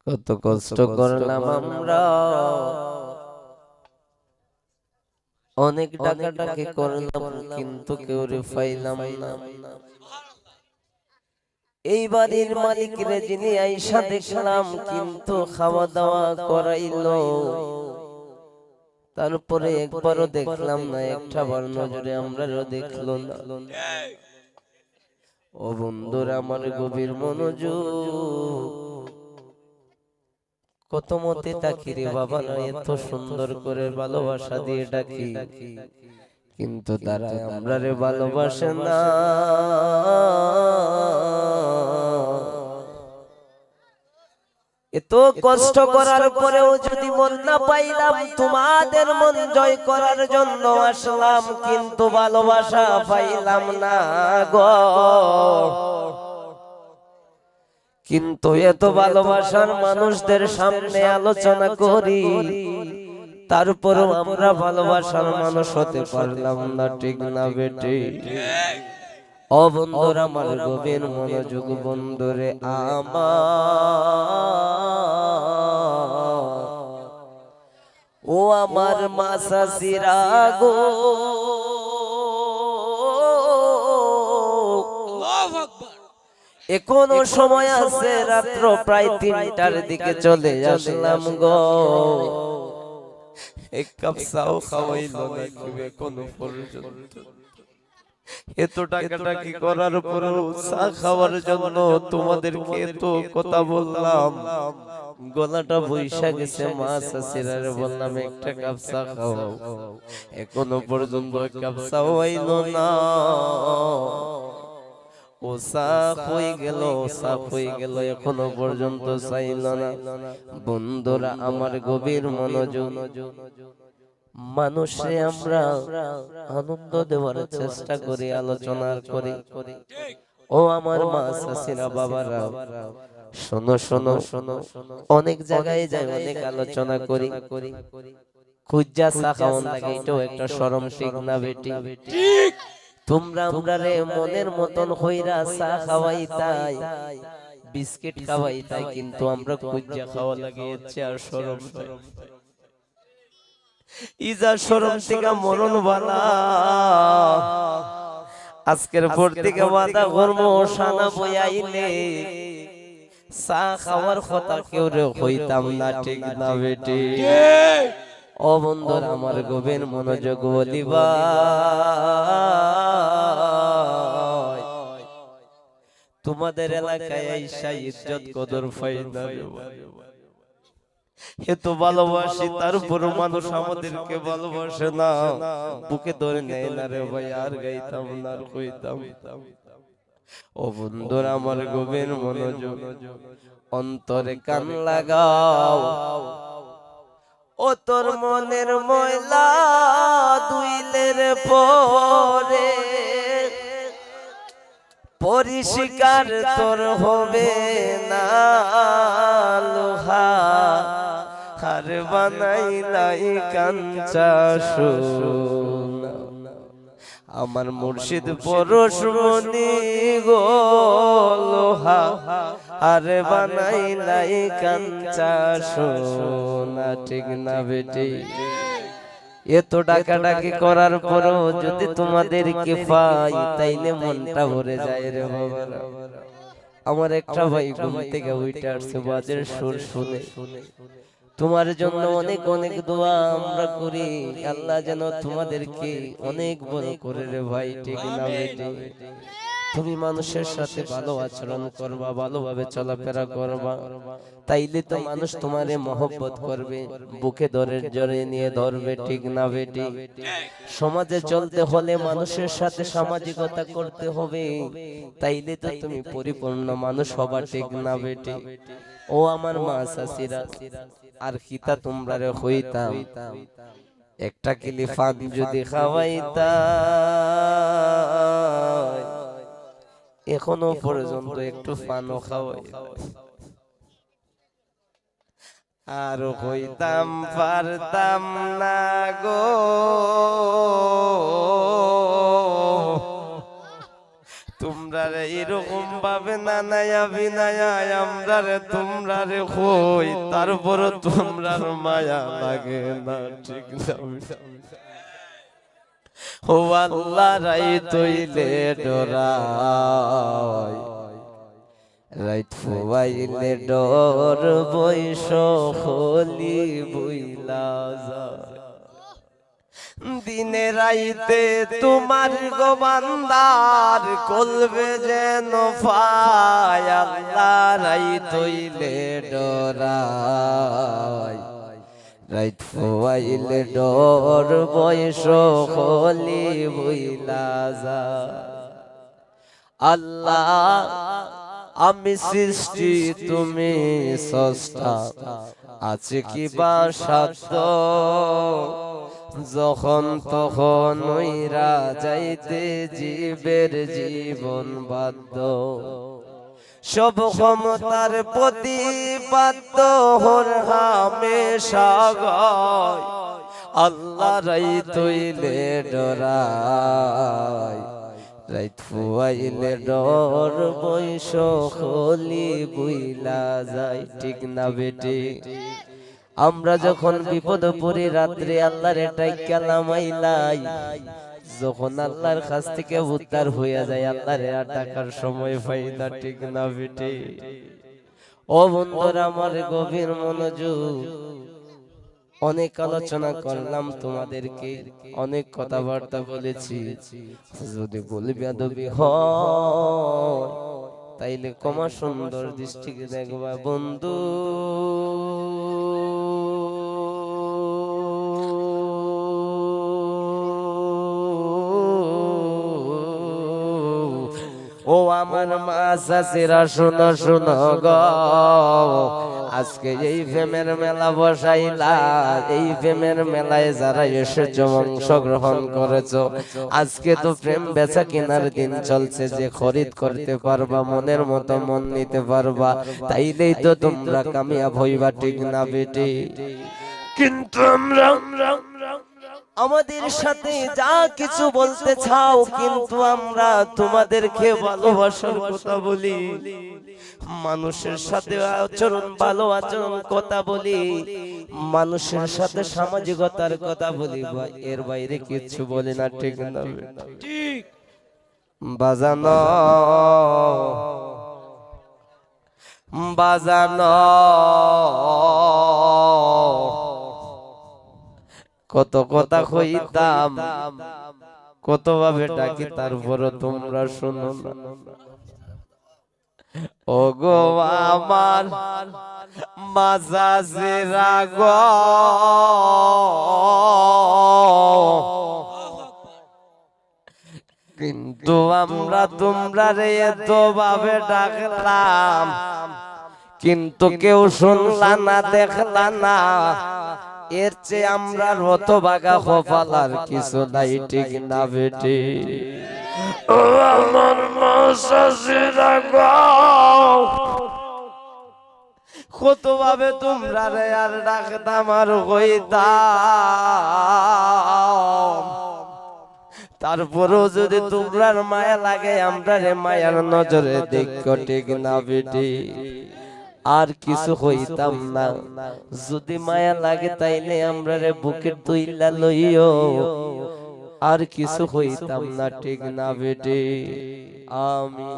কত কষ্ট করলাম আমরা, অনেক টাকাটাকি করলাম কিন্তু কেউ রে পাইলাম না। এই বাড়ির মালিক রে যিনি আইসা দেখলাম কিন্তু খাওয়া দাওয়া করাইলো, তারপরে একবারও দেখলাম না, একটা বার নজরে আমরাও দেখলো না। ও বন্ধুরা আমার গভীর মনোযোগ, কত মতে তাকি রে বাবারা, এত সুন্দর করে ভালোবাসা দিয়ে ডাকি কিন্তু তারা আমরা রে ভালোবাসে না। এত কষ্ট করার পরেও যদি মন না পাইলাম, তোমাদের মন জয় করার জন্য আসলাম কিন্তু ভালোবাসা পাইলাম না গো। কিন্তু এত ভালোবাসার মানুষদের সামনে আলোচনা করি, তারপরেও আমরা ভালোবাসার মানুষ হতে পারলাম না, ঠিক না বেটি? ও বন্ধুরা আমার গভীর মনোযোগ, বন্ধুরে আমার, ও আমার মাসাসিরা গো, এখনো সময় আছে, রাত্র প্রায় 3টার দিকে চলে আসলাম গো। এক কাপ চাও খাওয়াইলো না কেউ এখনো পর্যন্ত। এত টাকাটা কি করার পরেও চা খাওয়ার জন্য তোমাদেরকে এত কথা বললাম, গলাটা বৈশা গেছে। মা শাশুড়ারে বললাম একটা কাপ চা খাওয়াও, এখনো পর্যন্ত এক কাপ চাও আইলো না। ও সাফ হয়ে গেল, সাফ হয়ে গেল, এখনো পর্যন্ত চাইল না। বন্ধুরা আমার গভীর মনোযোগ, মানুষে আমরা আনন্দ দেওয়ার চেষ্টা করি, আলোচনা করি। ও আমার মা চাচিরা বাবারা, শোনো শোনো শোনো, অনেক জায়গায় যাই, অনেক আলোচনা করি, খুঁজা চা খাওয়ান লাগে, এটাও একটা শরম, ঠিক না বেটি? তোমরা আমরা রে মনের মতন হইরা চা খাওয়াই তাই, বিস্কিট খাওয়াই তাই, কিন্তু আমরা খুঁজা খাওয়া লাগে, আর শরম ইজা শরম থেকে মরণ বালা। আজকের পর থেকে মাথা কর্ম সানা বইয়াইলে চা খাওয়ার কথা কেউ রে হইতাম না, ঠিক না বেটি? ও বন্ধুরা আমার গভীর মনোযোগ, বলিবা তোমাদের এলাকায় আইসা ইজ্জত কদর পাই না, এত ভালোবাসি তারপর মানুষ আমাদেরকে ভালোবাসে না, বুকে ধরে নেয় না রে ভাই, আর গাইতাম না, আর কইতাম। ও বন্ধুরা আমার গভীর মনোযোগ, অন্তরে কান লাগাও, ও তোর মনের ময়লা দুইলের পরে পরিষ্কার তোর হবে না, লোহা আর বানাইলাই কাঞ্চা সোনা। আমার মুর্শিদ পরশমণি গো, লোহা আর বানাইলাই কাঞ্চা সোনা, ঠিক না বেটি? এত ডাকাডাকি করার পরও যদি তোমাদেরকে পাই, তাইলে মনটা ভরে যায় রে বাবারা। আমার একটা ভাই ঘুম থেকে উঠে আসছে, বাজের সুর শুনে তোমার জন্য অনেক অনেক দোয়া আমরা করি, আল্লাহ যেন তোমাদেরকে অনেক বড় করে রে ভাই, ঠিক না বেটি? তুমি মানুষের সাথে ভালো আচরণ করবা, ভালোভাবে চলাফেরা করবা, তাইলে তো মানুষ তোমারে মহব্বত করবে, বুকে ধরে জড়িয়ে নিয়ে ধরবে, ঠিক না বেটি? সমাজে চলতে হলে মানুষের সাথে সামাজিকতা করতে হবে, তাইলে তো তুমি পরিপূর্ণ মানুষ হবা, ঠিক না বেটি? ও আমার মা চাচিরা, আর কিতা তোমরা রে হইতাম, একটা কিলি ফান যদি খাওয়াইতা, এখনো পর্যন্ত একটু পানও খাওয়াই, আর হইতাম পারতাম না গো। তোমরা রে এরকম ভাবে নানায়া বিনায়া আমরা রে তোমরা রে হই, তারপর তোমরা মায়া লাগে না, ঠিক না? ও আল্লাহ রাই তৈলে ডরাই, রাইত ফুয়াইলে ডর বৈশ হলি বইলা যায়। দিনে রাইতে তোমার গোবান্দার কলবে যেন পায়, আল্লাহ রাই তৈলে ডরাই, রাইত ফুয়াইলে ডর বৈশ হলি বইলা যায়। আল্লাহ আমি সৃষ্টি তুমি স্রষ্টা, আছে কি বা সাধ্য, যখন তখন ওইরা যাইতে জীবের জীবন বাধ্য। সব ক্ষমতার প্রতিপাদ্য হর হামেশা গায়, আল্লাহ রাই তৈলে ডরাই, রাইত ফুয়াইলে ডর বৈশ হলি বুইলা যায়, ঠিক না বেটি? আমরা যখন বিপদ পড়ি রাত্রে আল্লাহর এটাই কালামাইলাই, যখন আল্লাহর কাছ থেকে উদ্ধার হইয়া যায় আল্লাহর আর টাকার সময় পাই না, ঠিক না বেটি? ও বন্ধুরা আমার গভীর মনোযোগ, অনেক আলোচনা করলাম তোমাদেরকে, অনেক কথাবার্তা বলেছি, যদি বলি বেয়াদবি হয় তাইলে ক্ষমা সুন্দর দৃষ্টিকে দেখবা বন্ধু। ও আমার মা চাচিরা শোনো শোনো গো, আজকে এই প্রেমের মেলা বসাইলা, এই প্রেমের মেলায় যারা এসেছো অংশগ্রহণ করেছো, আজকে তো প্রেম বেচা কেনার দিন চলছে, যে খরিদ করতে পারবা মনের মতো মন নিতে পারবা, তাইলেই তো তোমরা কামিয়াব হইবা, ঠিক না বেটি? কিন্তু আমরা আমাদের সাথে যা কিছু বলতে চাও, কিন্তু আমরা তোমাদেরকে ভালোবাসার কথা বলি, মানুষের সাথে আচরণ ভালো আচরণ কথা বলি, মানুষের সাথে সামাজিকতার কথা বলি, এর বাইরে কিছু বলি না, ঠিক না? ঠিক বাজানো বাজানো কত কথা কইতাম, কত ভাবে ডাকি, তারপর তোমরা শুনো না। ও গো আমার মাঝাজিরা গো, কিন্তু আমরা তোমরা রে এত ভাবে ডাকলাম, কিন্তু কেউ শুনলা না, দেখলা না, এর চেয়ে আমরা রত বাগা কপালার কিছু নাই, ঠিক না বেটি? ও আমার মাঝাজিরা গো, কত ভাবে তোমরা রে আর ডাকতাম আর হইতাম, তারপরেও যদি তোমরা মায়া লাগে আমরা রে মায়ার নজরে দেখো, ঠিক না বেটি? আর কিছু হইতাম না, যদি মায়া লাগে তাইলে আমরা রে বুকের তুইলা লইও, আর কিছু হইতাম না, ঠিক না বেটি? আমি